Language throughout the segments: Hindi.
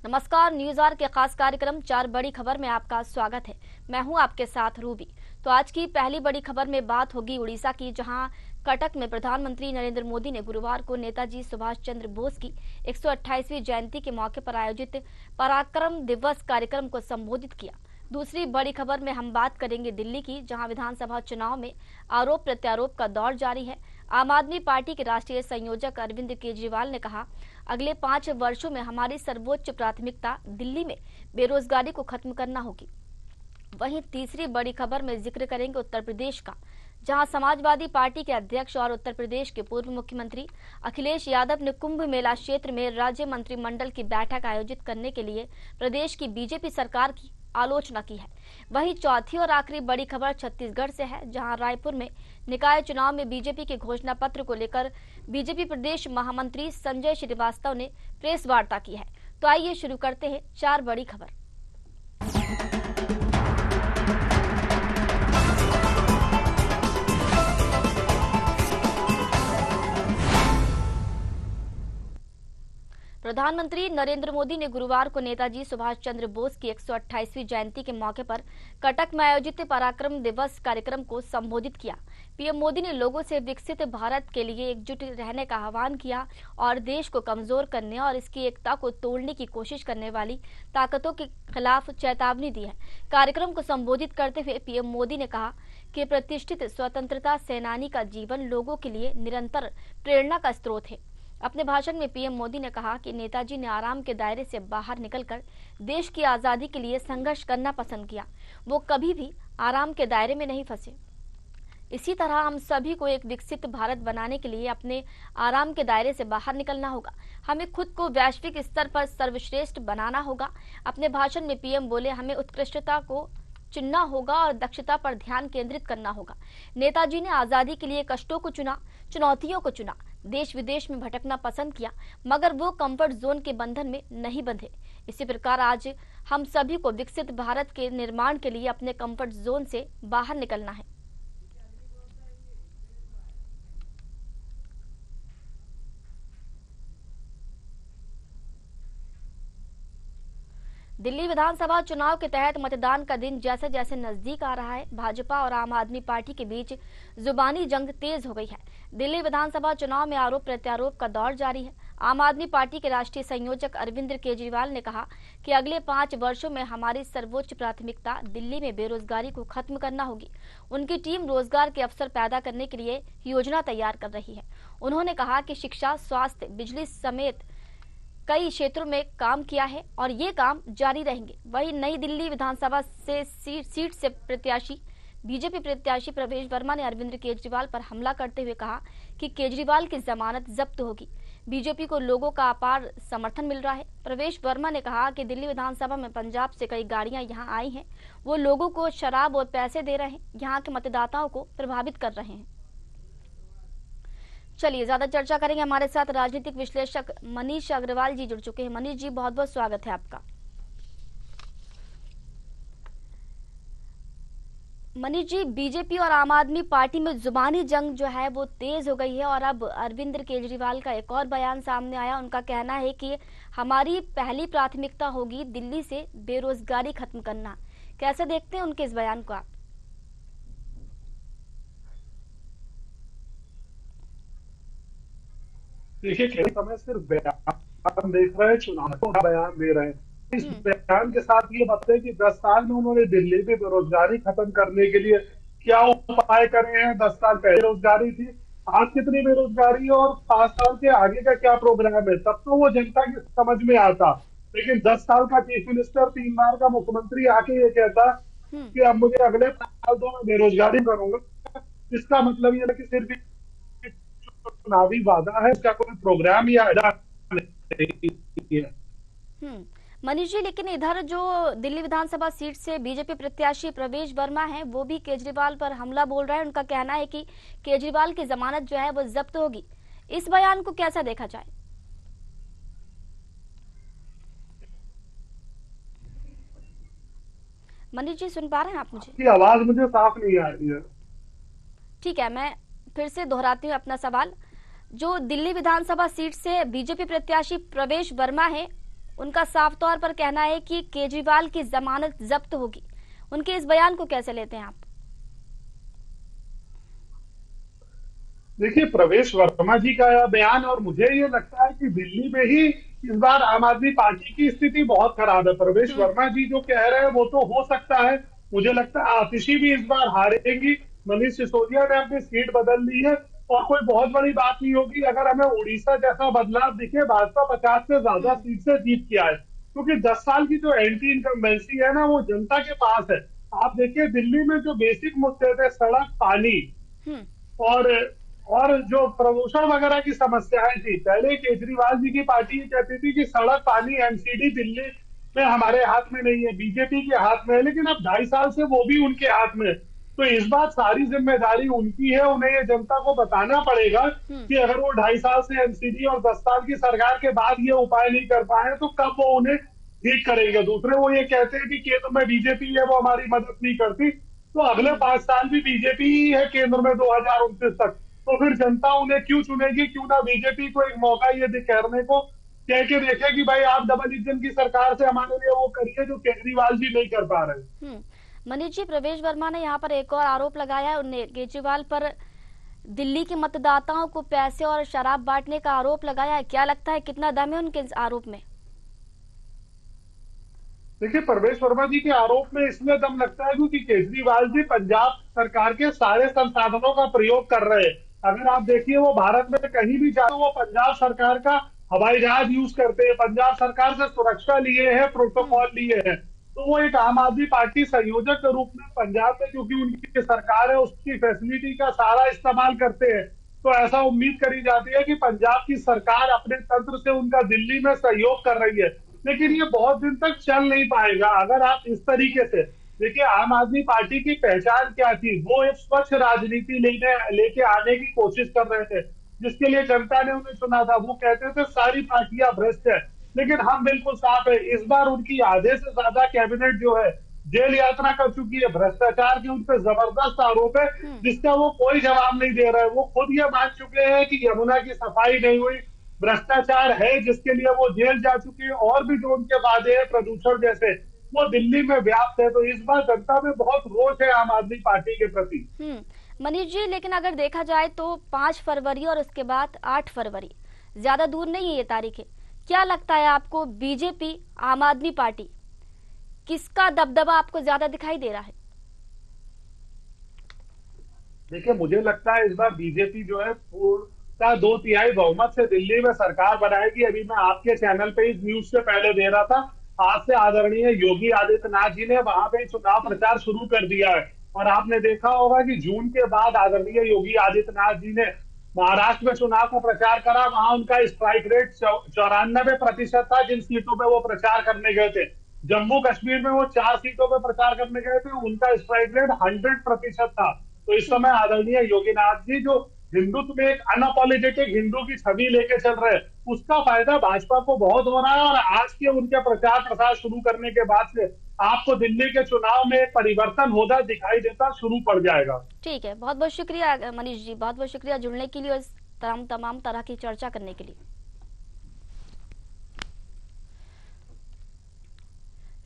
नमस्कार, न्यूज आवर के खास कार्यक्रम 4 बड़ी खबर में आपका स्वागत है। मैं हूं आपके साथ रूबी। तो आज की पहली बड़ी खबर में बात होगी उड़ीसा की, जहां कटक में प्रधानमंत्री नरेंद्र मोदी ने गुरुवार को नेताजी सुभाष चंद्र बोस की 128वीं जयंती के मौके पर आयोजित पराक्रम दिवस कार्यक्रम को संबोधित किया। दूसरी बड़ी खबर में हम बात करेंगे दिल्ली की, जहां विधानसभा चुनाव में आरोप प्रत्यारोप का दौर जारी है। आम आदमी पार्टी के राष्ट्रीय संयोजक अरविंद केजरीवाल ने कहा, अगले 5 वर्षों में हमारी सर्वोच्च प्राथमिकता दिल्ली में बेरोजगारी को खत्म करना होगी। वहीं तीसरी बड़ी खबर में जिक्र करेंगे उत्तर प्रदेश का, जहां समाजवादी पार्टी के अध्यक्ष और उत्तर प्रदेश के पूर्व मुख्यमंत्री अखिलेश यादव ने कुंभ मेला क्षेत्र में राज्य मंत्रिमंडल की बैठक आयोजित करने के लिए प्रदेश की बीजेपी सरकार की आलोचना की है। वहीं चौथी और आखिरी बड़ी खबर छत्तीसगढ़ से है, जहां रायपुर में निकाय चुनाव में बीजेपी के घोषणा पत्र को लेकर बीजेपी प्रदेश महामंत्री संजय श्रीवास्तव ने प्रेस वार्ता की है। तो आइए शुरू करते हैं 4 बड़ी खबर। प्रधानमंत्री नरेंद्र मोदी ने गुरुवार को नेताजी सुभाष चंद्र बोस की 128वीं जयंती के मौके पर कटक में आयोजित पराक्रम दिवस कार्यक्रम को संबोधित किया। पीएम मोदी ने लोगों से विकसित भारत के लिए एकजुट रहने का आह्वान किया और देश को कमजोर करने और इसकी एकता को तोड़ने की कोशिश करने वाली ताकतों के खिलाफ चेतावनी दी है। कार्यक्रम को संबोधित करते हुए पीएम मोदी ने कहा कि प्रतिष्ठित स्वतंत्रता सेनानी का जीवन लोगों के लिए निरंतर प्रेरणा का स्रोत है। अपने भाषण में पीएम मोदी ने कहा कि नेताजी ने आराम के दायरे से बाहर निकलकर देश की आजादी के लिए संघर्ष करना पसंद किया। वो कभी भी आराम के दायरे में नहीं फंसे। इसी तरह हम सभी को एक विकसित भारत बनाने के लिए अपने आराम के दायरे से बाहर निकलना होगा। हमें खुद को वैश्विक स्तर पर सर्वश्रेष्ठ बनाना होगा। अपने भाषण में पीएम बोले, हमें उत्कृष्टता को चुनना होगा और दक्षता पर ध्यान केंद्रित करना होगा। नेताजी ने आजादी के लिए कष्टों को चुना, चुनौतियों को चुना, देश विदेश में भटकना पसंद किया, मगर वो कंफर्ट जोन के बंधन में नहीं बंधे। इसी प्रकार आज हम सभी को विकसित भारत के निर्माण के लिए अपने कंफर्ट जोन से बाहर निकलना है। दिल्ली विधानसभा चुनाव के तहत मतदान का दिन जैसे जैसे नजदीक आ रहा है, भाजपा और आम आदमी पार्टी के बीच जुबानी जंग तेज हो गई है। दिल्ली विधानसभा चुनाव में आरोप प्रत्यारोप का दौर जारी है। आम आदमी पार्टी के राष्ट्रीय संयोजक अरविंद केजरीवाल ने कहा कि अगले 5 वर्षों में हमारी सर्वोच्च प्राथमिकता दिल्ली में बेरोजगारी को खत्म करना होगी। उनकी टीम रोजगार के अवसर पैदा करने के लिए योजना तैयार कर रही है। उन्होंने कहा कि शिक्षा, स्वास्थ्य, बिजली समेत कई क्षेत्रों में काम किया है और ये काम जारी रहेंगे। वहीं नई दिल्ली विधानसभा से सीट से प्रत्याशी बीजेपी प्रत्याशी प्रवेश वर्मा ने अरविंद केजरीवाल पर हमला करते हुए कहा कि केजरीवाल की जमानत जब्त होगी। बीजेपी को लोगों का अपार समर्थन मिल रहा है। प्रवेश वर्मा ने कहा कि दिल्ली विधानसभा में पंजाब से कई गाड़ियां यहां आई हैं। वो लोगों को शराब और पैसे दे रहे हैं, यहाँ के मतदाताओं को प्रभावित कर रहे हैं। चलिए ज्यादा चर्चा करेंगे। हमारे साथ राजनीतिक विश्लेषक मनीष अग्रवाल जी जुड़ चुके हैं। मनीष जी, बहुत बहुत स्वागत है आपका। मनीष जी, बीजेपी और आम आदमी पार्टी में जुबानी जंग जो है वो तेज हो गई है और अब अरविंद केजरीवाल का एक और बयान सामने आया। उनका कहना है कि हमारी पहली प्राथमिकता होगी दिल्ली से बेरोजगारी खत्म करना। कैसे देखते हैं उनके इस बयान को आप? देखिए, समय सिर्फ बयान देख रहे हैं, चुनाव का बयान दे रहे हैं। इस बयान के साथ ये बात है कि 10 साल में उन्होंने दिल्ली में बेरोजगारी खत्म करने के लिए क्या उपाय करे हैं। 10 साल पहले रोजगारी थी, आज कितनी बेरोजगारी है और 5 साल के आगे का क्या प्रोग्राम है, तब तो वो जनता की समझ में आता। लेकिन 10 साल का चीफ मिनिस्टर, 3 बार का मुख्यमंत्री आके ये कहता कि अब मुझे अगले 5 साल तो मैं बेरोजगारी करूंगा। इसका मतलब ये है कि सिर्फ चुनावी वादा है, उसका कोई प्रोग्राम या नहीं है। मनीष जी, लेकिन इधर जो दिल्ली विधानसभा सीट से बीजेपी प्रत्याशी प्रवेश वर्मा है, वो भी केजरीवाल पर हमला बोल रहा है। उनका कहना है कि केजरीवाल की जमानत जो है वो जब्त होगी। इस बयान को कैसा देखा जाए? मनीष जी, सुन पा रहे हैं आप मुझे? की आवाज मुझे साफ नहीं आ रही है। ठीक है, मैं फिर से दोहराती हूँ अपना सवाल। जो दिल्ली विधानसभा सीट से बीजेपी प्रत्याशी प्रवेश वर्मा है, उनका साफ तौर पर कहना है कि केजरीवाल की जमानत जब्त होगी। उनके इस बयान को कैसे लेते हैं आप? देखिए, प्रवेश वर्मा जी का यह बयान, और मुझे ये लगता है कि दिल्ली में ही इस बार आम आदमी पार्टी की स्थिति बहुत खराब है। प्रवेश वर्मा जी जो कह रहे हैं वो तो हो सकता है, मुझे लगता है आतिशी भी इस बार हारेगी। मनीष सिसोदिया ने अपनी सीट बदल ली है और कोई बहुत बड़ी बात नहीं होगी अगर हमें उड़ीसा जैसा बदलाव दिखे। भाजपा 50 से ज्यादा सीट से जीत के आए, क्योंकि 10 साल की जो एंटी इनकम्बेंसी है ना, वो जनता के पास है। आप देखिए, दिल्ली में जो बेसिक मुद्दे थे, सड़क, पानी और जो प्रदूषण वगैरह की समस्याएं थी, पहले केजरीवाल जी की पार्टी कहती थी कि सड़क, पानी, एमसीडी दिल्ली में हमारे हाथ में नहीं है, बीजेपी के हाथ में है, लेकिन अब 2.5 साल से वो भी उनके हाथ में है। तो इस बार सारी जिम्मेदारी उनकी है। उन्हें ये जनता को बताना पड़ेगा कि अगर वो 2.5 साल से एमसीडी और 10 साल की सरकार के बाद ये उपाय नहीं कर पाए तो कब वो उन्हें ठीक करेंगे। दूसरे, वो ये कहते हैं कि केंद्र में बीजेपी है, वो हमारी मदद नहीं करती, तो अगले 5 साल भी बीजेपी ही है केंद्र में 2029 तक। तो फिर जनता उन्हें क्यों चुनेगी? क्यों ना बीजेपी को एक मौका ये कहने को कह के देखे कि भाई आप डबल इंजन की सरकार से हमारे लिए वो करिए जो केजरीवाल जी नहीं कर पा रहे। मनीष जी, प्रवेश वर्मा ने यहाँ पर एक और आरोप लगाया है, उन्हें केजरीवाल पर दिल्ली के मतदाताओं को पैसे और शराब बांटने का आरोप लगाया है। क्या लगता है कितना दम है उनके इस आरोप में? देखिए, प्रवेश वर्मा जी के आरोप में इसलिए दम लगता है क्योंकि केजरीवाल जी पंजाब सरकार के सारे संसाधनों का प्रयोग कर रहे हैं। अगर आप देखिए, वो भारत में कहीं भी जाए वो पंजाब सरकार का हवाई जहाज यूज करते हैं, पंजाब सरकार से सुरक्षा लिए हैं, प्रोटोकॉल लिए हैं। तो वो एक आम आदमी पार्टी संयोजक के रूप में पंजाब में, क्योंकि उनकी सरकार है, उसकी फैसिलिटी का सारा इस्तेमाल करते हैं। तो ऐसा उम्मीद करी जाती है कि पंजाब की सरकार अपने तंत्र से उनका दिल्ली में सहयोग कर रही है, लेकिन ये बहुत दिन तक चल नहीं पाएगा अगर आप इस तरीके से देखिए। आम आदमी पार्टी की पहचान क्या थी? वो एक स्वच्छ राजनीति लेके आने की कोशिश कर रहे थे, जिसके लिए जनता ने उन्हें चुना था। वो कहते थे सारी पार्टियां भ्रष्ट है, लेकिन हम बिल्कुल साफ है। इस बार उनकी आधे से ज्यादा कैबिनेट जो है जेल यात्रा कर चुकी है। भ्रष्टाचार के उन पर जबरदस्त आरोप है, जिसका वो कोई जवाब नहीं दे रहे हैं। वो खुद ये मान चुके हैं कि यमुना की सफाई नहीं हुई, भ्रष्टाचार है, जिसके लिए वो जेल जा चुके हैं। और भी जो उनके वादे हैं प्रदूषण जैसे, वो दिल्ली में व्याप्त है। तो इस बार जनता में बहुत रोष है आम आदमी पार्टी के प्रति। मनीष जी, लेकिन अगर देखा जाए तो 5 फरवरी और उसके बाद 8 फरवरी, ज्यादा दूर नहीं है ये तारीखें। क्या लगता है आपको, बीजेपी, आम आदमी पार्टी, किसका दबदबा आपको ज्यादा दिखाई दे रहा है? देखिए, मुझे लगता है इस बार बीजेपी जो है पूरा 2/3 बहुमत से दिल्ली में सरकार बनाएगी। अभी मैं आपके चैनल पे इस न्यूज से पहले दे रहा था, आज से आदरणीय योगी आदित्यनाथ जी ने वहां पे चुनाव प्रचार शुरू कर दिया है। और आपने देखा होगा कि जून के बाद आदरणीय योगी आदित्यनाथ जी ने महाराष्ट्र में चुनाव का प्रचार करा। वहां उनका स्ट्राइक रेट 94% था जिन सीटों पे वो प्रचार करने गए थे। जम्मू कश्मीर में वो 4 सीटों पे प्रचार करने गए थे, उनका स्ट्राइक रेट 100% था। तो इस समय आदरणीय योगीनाथ जी जो हिंदुत्व में एक अनअपोलोजेटिक हिंदू की छवि लेके चल रहे हैं, उसका फायदा भाजपा को बहुत हो रहा है। और आज के उनके प्रचार प्रसार शुरू करने के बाद से आपको दिल्ली के चुनाव में परिवर्तन होता दिखाई देता शुरू पड़ जाएगा। ठीक है, बहुत बहुत शुक्रिया मनीष जी, बहुत बहुत शुक्रिया जुड़ने के लिए और तमाम तरह की चर्चा करने के लिए।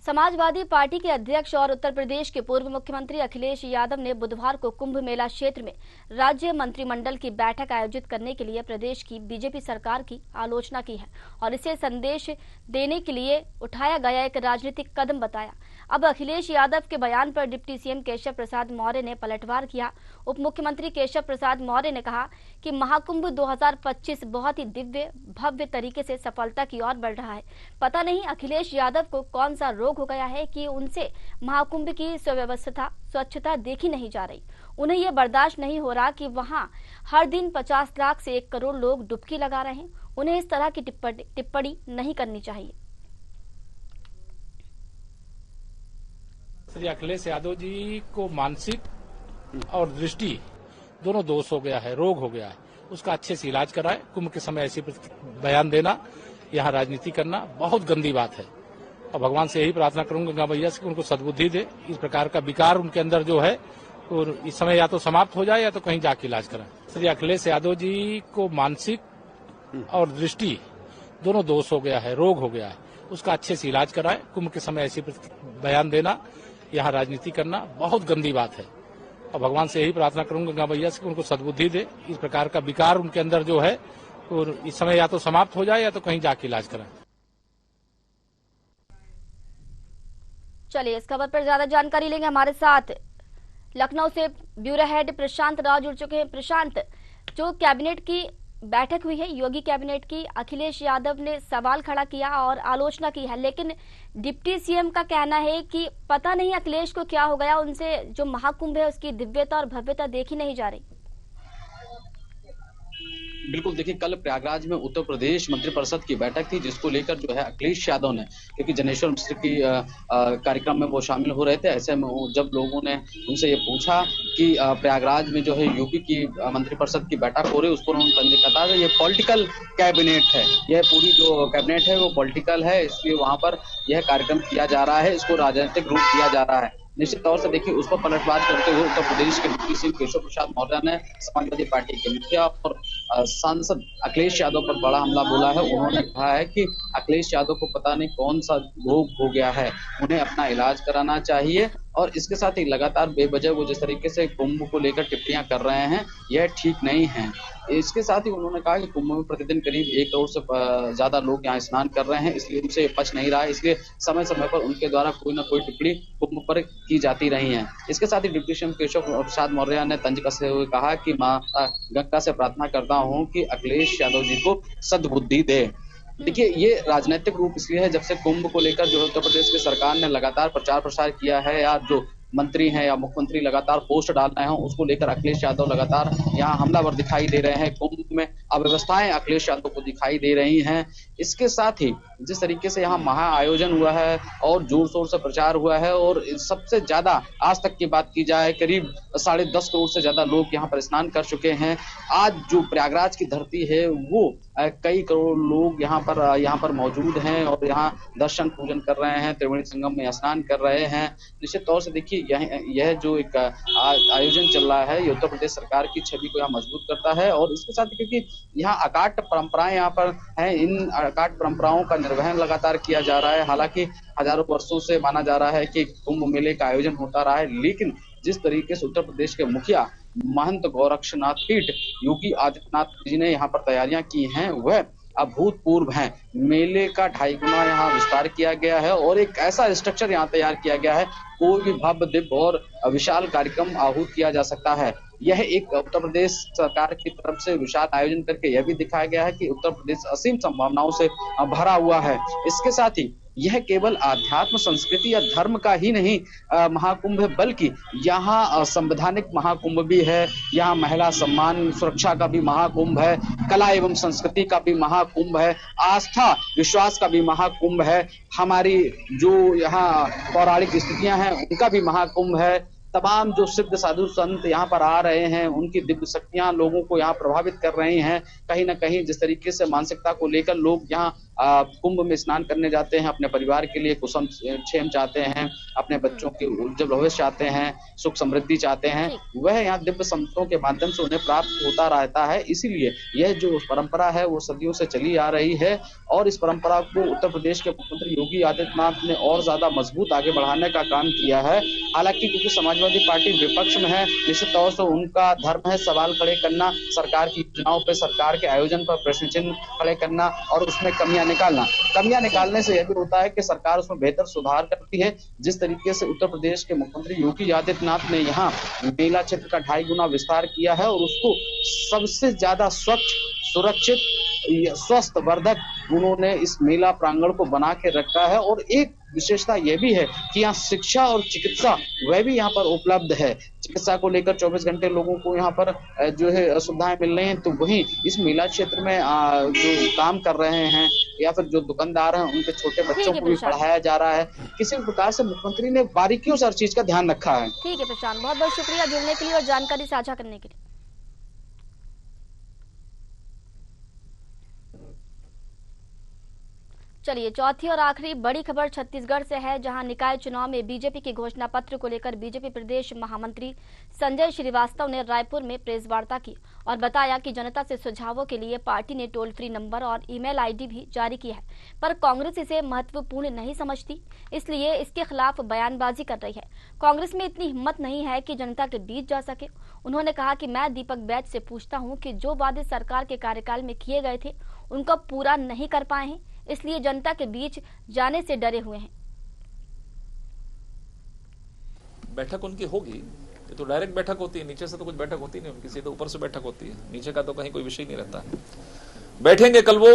समाजवादी पार्टी के अध्यक्ष और उत्तर प्रदेश के पूर्व मुख्यमंत्री अखिलेश यादव ने बुधवार को कुंभ मेला क्षेत्र में राज्य मंत्रिमंडल की बैठक आयोजित करने के लिए प्रदेश की बीजेपी सरकार की आलोचना की है और इसे संदेश देने के लिए उठाया गया एक राजनीतिक कदम बताया। अब अखिलेश यादव के बयान पर डिप्टी सीएम केशव प्रसाद मौर्य ने पलटवार किया। उप मुख्यमंत्री केशव प्रसाद मौर्य ने कहा कि महाकुंभ 2025 बहुत ही दिव्य भव्य तरीके से सफलता की ओर बढ़ रहा है। पता नहीं अखिलेश यादव को कौन सा रोग हो गया है कि उनसे महाकुंभ की सुव्यवस्था स्वच्छता देखी नहीं जा रही। उन्हें यह बर्दाश्त नहीं हो रहा कि वहां हर दिन 50 लाख से 1 करोड़ लोग डुबकी लगा रहे हैं। उन्हें इस तरह की टिप्पणी नहीं करनी चाहिए। श्री अखिलेश यादव जी को मानसिक और दृष्टि दोनों दोष हो गया है, रोग हो गया है। उसका अच्छे से इलाज कराए। कुंभ के समय ऐसे बयान देना, यहाँ राजनीति करना बहुत गंदी बात है। और भगवान से यही प्रार्थना करूंगा गंगा मैया से कि उनको सद्बुद्धि दे। इस प्रकार का विकार उनके अंदर जो है और इस समय या तो समाप्त हो जाए या तो कहीं जाके इलाज कराएं। श्री अखिलेश यादव जी को मानसिक और दृष्टि दोनों दोष हो गया है, रोग हो गया है। उसका अच्छे से इलाज कराएं। कुंभ के समय ऐसे बयान देना, यहाँ राजनीति करना बहुत गंदी बात है। और भगवान से यही प्रार्थना करूंगा गंगा मैया से कि उनको सद्बुद्धि दे, इस प्रकार का विकार उनके अंदर जो है और इस समय या तो समाप्त हो जाए या तो कहीं जाके इलाज कराएं। चलिए, इस खबर पर ज्यादा जानकारी लेंगे। हमारे साथ लखनऊ से ब्यूरो हेड प्रशांत राव जुड़ चुके हैं। प्रशांत, जो कैबिनेट की बैठक हुई है योगी कैबिनेट की, अखिलेश यादव ने सवाल खड़ा किया और आलोचना की है, लेकिन डिप्टी सीएम का कहना है कि पता नहीं अखिलेश को क्या हो गया, उनसे जो महाकुंभ है उसकी दिव्यता और भव्यता देखी नहीं जा रही। बिल्कुल, देखिए कल प्रयागराज में उत्तर प्रदेश मंत्रिपरिषद की बैठक थी, जिसको लेकर जो है अखिलेश यादव ने, क्योंकि जनेश्वर मिश्र की कार्यक्रम में वो शामिल हो रहे थे, ऐसे में जब लोगों ने उनसे ये पूछा कि प्रयागराज में जो है यूपी की मंत्रिपरिषद की बैठक हो रही है, उस पर उन्होंने कहा ये पॉलिटिकल कैबिनेट है, यह पूरी जो कैबिनेट है वो पॉलिटिकल है, इसलिए वहां पर यह कार्यक्रम किया जा रहा है, इसको राजनीतिक रूप दिया जा रहा है। निश्चित तौर से देखिए उस पर पलटवार करते हुए उत्तर प्रदेश के डिप्टी सीएम केशव प्रसाद मौर्य ने समाजवादी पार्टी के मुखिया और सांसद अखिलेश यादव पर बड़ा हमला बोला है। उन्होंने कहा है कि अखिलेश यादव को पता नहीं कौन सा रोग हो गया है, उन्हें अपना इलाज कराना चाहिए। और इसके साथ ही लगातार बेवजह वो जिस तरीके से कुंभ को लेकर टिप्पणियां कर रहे हैं, यह ठीक नहीं है। इसके साथ ही उन्होंने कहा कि कुंभ में प्रतिदिन करीब 1 करोड़ से ज्यादा लोग यहाँ स्नान कर रहे हैं, इसलिए उनसे पच नहीं रहा है, इसलिए समय समय पर उनके द्वारा कोई ना कोई टिप्पणी कुंभ पर की जाती रही है। इसके साथ ही डिप्टी सीएम केशव प्रसाद मौर्य ने तंज कसते हुए कहा कि मां गंगा से प्रार्थना करता हूं कि अखिलेश यादव जी को सद्बुद्धि दे। देखिए ये राजनीतिक रूप इसलिए है, जब से कुंभ को लेकर जो उत्तर प्रदेश की सरकार ने लगातार प्रचार प्रसार किया है, या जो मंत्री हैं या मुख्यमंत्री लगातार पोस्ट डाल रहे हैं, उसको लेकर अखिलेश यादव लगातार यहाँ हमलावर दिखाई दे रहे हैं। कुंभ में अव्यवस्थाएं अखिलेश यादव को दिखाई दे रही हैं। इसके साथ ही जिस तरीके से यहाँ महा आयोजन हुआ है और जोर शोर से प्रचार हुआ है, और सबसे ज्यादा आज तक की बात की जाए करीब 10.5 करोड़ से ज्यादा लोग यहाँ पर स्नान कर चुके हैं। आज जो प्रयागराज की धरती है वो कई करोड़ लोग यहाँ पर मौजूद हैं और यहाँ दर्शन पूजन कर रहे हैं, त्रिवेणी संगम में स्नान कर रहे हैं। निश्चित तौर से देखिए यह जो एक आयोजन चल रहा है, ये उत्तर प्रदेश सरकार की छवि को यहाँ मजबूत करता है। और इसके साथ क्योंकि यहाँ अकाट परंपराएं यहाँ पर हैं, इन अकाट परंपराओं का निर्वहन लगातार किया जा रहा है। हालांकि हजारों वर्षों से माना जा रहा है कि कुंभ मेले का आयोजन होता रहा है, लेकिन जिस तरीके से उत्तर प्रदेश के मुखिया महंत गोरक्षनाथ पीठ योगी आदित्यनाथ जी ने यहाँ पर तैयारियां की हैं, वह अभूतपूर्व हैं। मेले का 2.5 गुना यहाँ विस्तार किया गया है और एक ऐसा स्ट्रक्चर यहाँ तैयार किया गया है, कोई भी भव्य दिव्य और विशाल कार्यक्रम आहूत किया जा सकता है। यह एक उत्तर प्रदेश सरकार की तरफ से विशाल आयोजन करके यह भी दिखाया गया है कि उत्तर प्रदेश असीम संभावनाओं से भरा हुआ है। इसके साथ ही यह केवल आध्यात्म, संस्कृति या धर्म का ही नहीं महाकुंभ है, बल्कि यहाँ संवैधानिक महाकुंभ भी है, यहाँ महिला सम्मान सुरक्षा का भी महाकुंभ है, कला एवं संस्कृति का भी महाकुंभ है, आस्था विश्वास का भी महाकुंभ है, हमारी जो यहाँ पौराणिक स्थितियां हैं उनका भी महाकुंभ है। तमाम जो सिद्ध साधु संत यहाँ पर आ रहे हैं, उनकी दिव्य शक्तियां लोगों को यहाँ प्रभावित कर रही हैं। कहीं ना कहीं जिस तरीके से मानसिकता को लेकर लोग यहाँ कुंभ में स्नान करने जाते हैं, अपने परिवार के लिए कुसुम क्षेम चाहते हैं, अपने बच्चों के उज्जवल भविष्य चाहते हैं, सुख समृद्धि चाहते हैं, वह यहाँ दिव्य संतों के माध्यम से उन्हें प्राप्त होता रहता है। इसीलिए यह जो परंपरा है वो सदियों से चली आ रही है और इस परंपरा को उत्तर प्रदेश के मुख्यमंत्री योगी आदित्यनाथ ने और ज्यादा मजबूत आगे बढ़ाने का काम किया है। हालांकि क्योंकि समाजवादी पार्टी विपक्ष में है, निश्चित तौर से उनका धर्म है सवाल खड़े करना, सरकार की योजनाओं पर, सरकार के आयोजन पर प्रश्न चिन्ह खड़े करना और उसमें कमियां निकालने से यह भी होता है कि सरकार उसमें बेहतर सुधार करती है। जिस तरीके से उत्तर प्रदेश के मुख्यमंत्री योगी आदित्यनाथ ने यहाँ मेला क्षेत्र का 2.5 गुना विस्तार किया है और उसको सबसे ज्यादा स्वच्छ, सुरक्षित, स्वस्थ वर्धक उन्होंने इस मेला प्रांगण को बना के रखा है। और एक विशेषता यह भी है कि यहाँ शिक्षा और चिकित्सा वह भी यहाँ पर उपलब्ध है। चिकित्सा को लेकर 24 घंटे लोगों को यहाँ पर जो है सुविधाएं मिल रही हैं। तो वहीं इस मेला क्षेत्र में जो काम कर रहे हैं या फिर जो दुकानदार हैं, उनके छोटे बच्चों को भी पढ़ाया जा रहा है। किसी भी प्रकार से मुख्यमंत्री ने बारीकियों से हर चीज का ध्यान रखा है। ठीक है प्रशांत, बहुत बहुत शुक्रिया जुड़ने के लिए और जानकारी साझा करने के लिए। चलिए चौथी और आखिरी बड़ी खबर छत्तीसगढ़ से है, जहां निकाय चुनाव में बीजेपी के घोषणा पत्र को लेकर बीजेपी प्रदेश महामंत्री संजय श्रीवास्तव ने रायपुर में प्रेस वार्ता की और बताया कि जनता से सुझावों के लिए पार्टी ने टोल फ्री नंबर और ईमेल आईडी भी जारी की है, पर कांग्रेस इसे महत्वपूर्ण नहीं समझती, इसलिए इसके खिलाफ बयानबाजी कर रही है। कांग्रेस में इतनी हिम्मत नहीं है कि जनता के बीच जा सके। उन्होंने कहा कि मैं दीपक बैज से पूछता हूं कि जो वादे सरकार के कार्यकाल में किए गए थे उनको पूरा नहीं कर पाए हैं, इसलिए जनता के बीच जाने से डरे हुए हैं। बैठक उनकी होगी, ये तो डायरेक्ट बैठक होती है, नीचे से तो कुछ बैठक होती नहीं उनकी, सीधे ऊपर से बैठक होती है, नीचे का तो कहीं कोई विषय नहीं रहता। बैठेंगे कल वो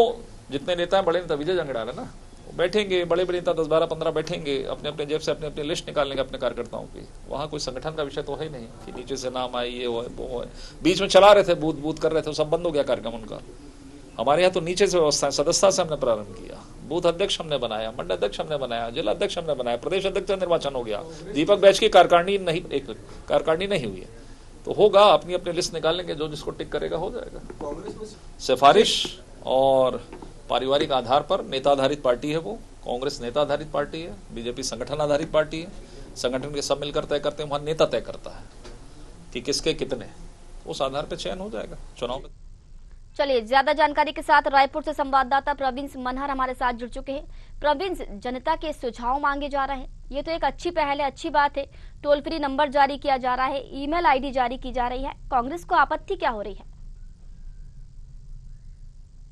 जितने नेता हैं, बड़े नेता विजय जंगड़ा है ना, वो बैठेंगे, बड़े बड़े नेता 10, 12, 15 बैठेंगे, अपने अपने जेब से अपने अपने लिस्ट निकालेंगे अपने कार्यकर्ताओं की। वहां कोई संगठन का विषय तो है ही नहीं कि नीचे से नाम आए, ये हो वो है। बीच में चला रहे थे, बूथ बूथ कर रहे थे, सब बंद हो गया कार्यक्रम उनका। हमारे यहाँ तो नीचे से व्यवस्था है, सदस्यता से हमने प्रारंभ किया, बूथ अध्यक्ष हमने बनाया, मंडल अध्यक्ष हमने बनाया, जिला अध्यक्ष हमने बनाया, प्रदेश अध्यक्ष का निर्वाचन हो गया। दीपक बैज की कार्यकारिणी नहीं हुई है, तो होगा, अपनी अपनी लिस्ट निकालेंगे, जो जिसको टिक करेगा हो जाएगा। सिफारिश और पारिवारिक आधार पर नेता आधारित पार्टी है वो, कांग्रेस नेता आधारित पार्टी है, बीजेपी संगठन आधारित पार्टी है। संगठन के सब मिलकर तय करते हैं, वहां नेता तय करता है कि किसके कितने, उस आधार पर चयन हो जाएगा चुनाव में। चलिए ज्यादा जानकारी के साथ रायपुर से संवाददाता प्रवीण मनहर हमारे साथ जुड़ चुके हैं। प्रवीण, जनता के सुझाव मांगे जा रहे हैं, ये तो एक अच्छी पहल है, अच्छी बात है। टोल फ्री नंबर जारी किया जा रहा है, ईमेल आईडी जारी की जा रही है, कांग्रेस को आपत्ति क्या हो रही है?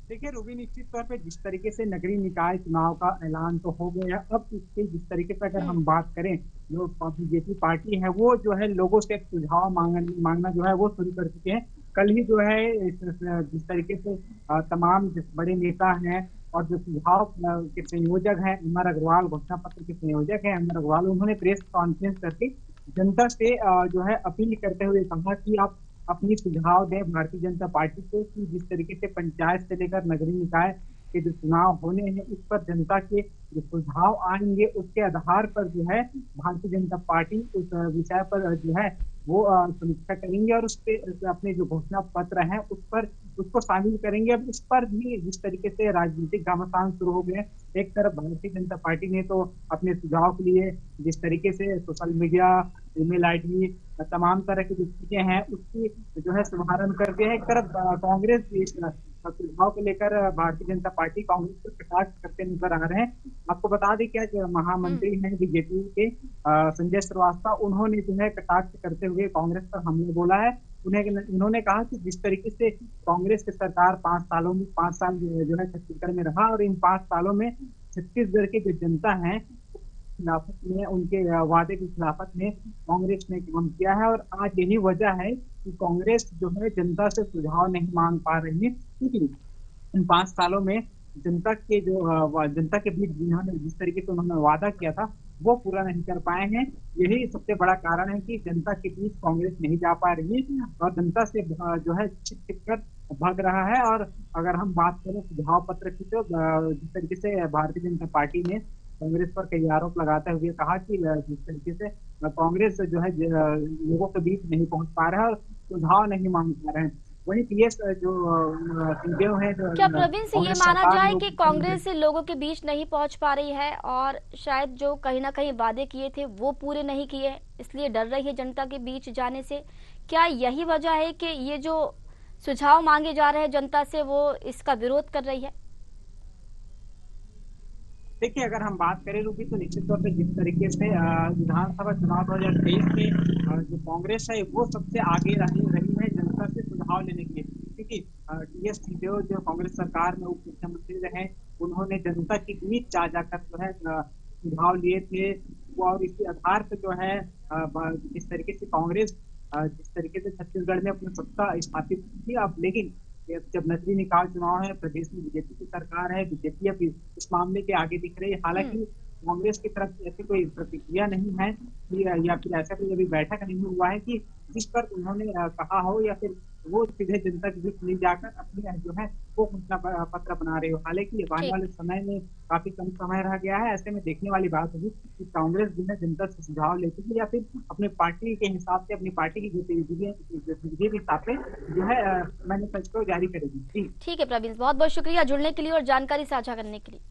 देखिए रूबी, निश्चित तौर पे जिस तरीके से नगरीय निकाय चुनाव का ऐलान तो हो गया, अब इसके जिस तरीके से अगर हम बात करें, जो बीजेपी पार्टी है वो जो है लोगों से सुझाव मांगना जो है वो शुरू कर चुके हैं। कल ही जो है जिस तरीके से तमाम बड़े नेता हैं और जो सुझाव के संयोजक हैं, अमर अग्रवाल, घोषणा पत्र के संयोजक हैं अमर अग्रवाल, उन्होंने प्रेस कॉन्फ्रेंस करके जनता से जो है अपील करते हुए कहा कि आप अपनी सुझाव दें भारतीय जनता पार्टी को, कि जिस तरीके से पंचायत से लेकर नगरीय निकाय के जो चुनाव होने हैं, इस पर जनता के जो सुझाव आएंगे उसके आधार पर जो है भारतीय जनता पार्टी उस विषय पर जो है वो समीक्षा करेंगे और उस पे अपने जो घोषणा पत्र है उस पर उसको शामिल करेंगे। अब इस पर भी जिस तरीके से राजनीतिक घमासान शुरू हो गए, एक तरफ भारतीय जनता पार्टी ने तो अपने सुझाव के लिए जिस तरीके से सोशल मीडिया, ईमेल आईडी, तमाम तरह की जो चीजें हैं उसकी जो है शुभारंभ कर दिया है। एक तरफ कांग्रेस भी सुझाव को लेकर भारतीय जनता पार्टी कांग्रेस को कटाक्ष करते नजर आ रहे हैं। आपको बता दें क्या जो महामंत्री हैं बीजेपी के संजय श्रीवास्तव, उन्होंने जो है कटाक्ष करते हुए कांग्रेस पर हमले बोला है। उन्होंने कहा कि जिस तरीके से कांग्रेस की सरकार 5 साल जो है छत्तीसगढ़ में रहा और इन 5 सालों में छत्तीसगढ़ की जो जनता है खिलाफत में, उनके वादे की खिलाफत में कांग्रेस ने काम किया है और आज यही वजह है कि कांग्रेस जो है जनता से सुझाव नहीं मांग पा रही है, क्योंकि इन 5 सालों में जनता के बीच जिस तरीके से उन्होंने वादा किया था वो पूरा नहीं कर पाए हैं। यही सबसे बड़ा कारण है कि जनता के बीच कांग्रेस नहीं जा पा रही है और जनता से जो है छिप कर भाग रहा है। और अगर हम बात करें सुझाव पत्र की, तो जिस तरीके से भारतीय जनता पार्टी ने कांग्रेस पर कई आरोप लगाते हुए कहा कि जिस तरीके से कांग्रेस जो है लोगों के बीच नहीं पहुंच पा रहा है और सुझाव नहीं मांग पा रहे हैं। वही पीएस जो है, क्या प्रवीण से ये माना जाए कि कांग्रेस लोगों के बीच नहीं पहुंच पा रही है और शायद जो कहीं ना कहीं वादे किए थे वो पूरे नहीं किए, इसलिए डर रही है जनता के बीच जाने से? क्या यही वजह है कि ये जो सुझाव मांगे जा रहे हैं जनता से वो इसका विरोध कर रही है? देखिए, अगर हम बात करें रूबी, तो निश्चित तौर पे जिस तरीके से विधानसभा चुनाव 2023 में जो कांग्रेस है वो सबसे आगे रही है जनता से सुझाव लेने के लिए, क्योंकि टीएस सिंहदेव जो कांग्रेस सरकार में उप मुख्यमंत्री रहे, उन्होंने जनता के बीच जाकर जो है सुझाव लिए थे और इसी आधार पर जो है जिस तरीके से कांग्रेस जिस तरीके से छत्तीसगढ़ में अपनी सत्ता स्थापित की। अब लेकिन जब नगरीय निकाय चुनाव है, प्रदेश में बीजेपी की सरकार है, बीजेपी अब इस मामले के आगे दिख रही है। हालांकि कांग्रेस की तरफ से ऐसी कोई प्रतिक्रिया नहीं है या फिर ऐसा कोई अभी बैठक नहीं हुआ है कि जिस पर उन्होंने कहा हो या फिर वो सीधे जनता के बीच नहीं जाकर अपनी जो है वो घोषणा पत्र बना रहे हो। हालांकि आने वाले समय में काफी कम समय रह गया है, ऐसे में देखने वाली बात होगी कि कांग्रेस जो है जनता से सुझाव लेती है या फिर अपनी पार्टी के हिसाब से, अपनी पार्टी की गतिविधि के हिसाब से जो है मैनिफेस्टो जारी करेगी। ठीक है प्रवीण, बहुत बहुत शुक्रिया जुड़ने के लिए और जानकारी साझा करने के लिए।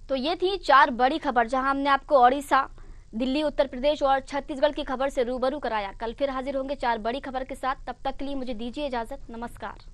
तो ये थी 4 बड़ी खबर, जहां हमने आपको ओडिशा, दिल्ली, उत्तर प्रदेश और छत्तीसगढ़ की खबर से रूबरू कराया। कल फिर हाजिर होंगे 4 बड़ी खबर के साथ। तब तक के लिए मुझे दीजिए इजाजत। नमस्कार।